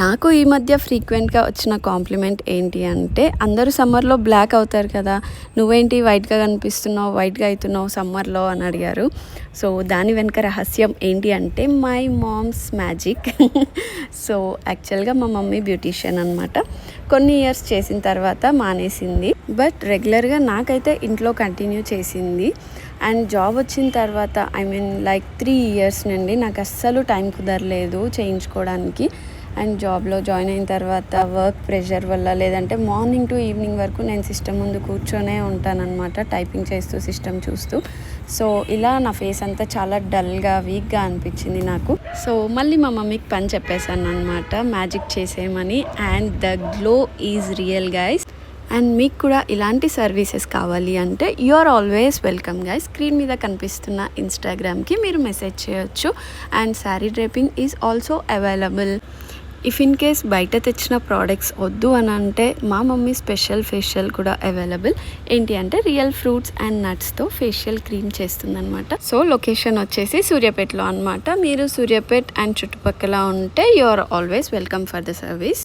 నాకు ఈ మధ్య ఫ్రీక్వెంట్గా వచ్చిన కాంప్లిమెంట్ ఏంటి అంటే, అందరూ సమ్మర్లో బ్లాక్ అవుతారు కదా, నువ్వేంటి వైట్గా కనిపిస్తున్నావు, వైట్గా అవుతున్నావు సమ్మర్లో అని అడిగారు. సో దాని వెనుక రహస్యం ఏంటి అంటే మై మామ్స్ మ్యాజిక్. సో యాక్చువల్గా మా మమ్మీ బ్యూటీషియన్ అనమాట. కొన్ని ఇయర్స్ చేసిన తర్వాత మానేసింది, బట్ రెగ్యులర్గా నాకైతే ఇంట్లో కంటిన్యూ చేసింది. అండ్ జాబ్ వచ్చిన తర్వాత లైక్ 3 ఇయర్స్ నుండి నాకు అస్సలు టైం కుదరలేదు చేయించుకోవడానికి. అండ్ జాబ్లో జాయిన్ అయిన తర్వాత వర్క్ ప్రెషర్ వల్ల, లేదంటే మార్నింగ్ టు ఈవినింగ్ వరకు నేను సిస్టమ్ ముందు కూర్చొనే ఉంటానన్నమాట, టైపింగ్ చేస్తూ సిస్టమ్ చూస్తూ. సో ఇలా నా ఫేస్ అంతా చాలా డల్గా వీక్గా అనిపించింది నాకు. సో మళ్ళీ మా మమ్మీకి పని చెప్పేశాను అనమాట, మ్యాజిక్ చేసేయమని. And the glow is real guys. And మీకు కూడా ఇలాంటి సర్వీసెస్ కావాలి అంటే you are always welcome guys. Screen మీద కనిపిస్తున్న ఇన్స్టాగ్రామ్కి మీరు మెసేజ్ చేయొచ్చు. And sari draping is also available. If in case బయట తెచ్చిన ప్రోడక్ట్స్ వద్దు అని అంటే మా మమ్మీ స్పెషల్ ఫేషియల్ కూడా అవైలబుల్. ఏంటి అంటే రియల్ ఫ్రూట్స్ అండ్ నట్స్తో ఫేషియల్ క్రీమ్ చేస్తుందన్నమాట. సో లొకేషన్ వచ్చేసి సూర్యాపేటలో అనమాట. మీరు సూర్యాపేట్ అండ్ చుట్టుపక్కల ఉంటే you are always welcome for the service.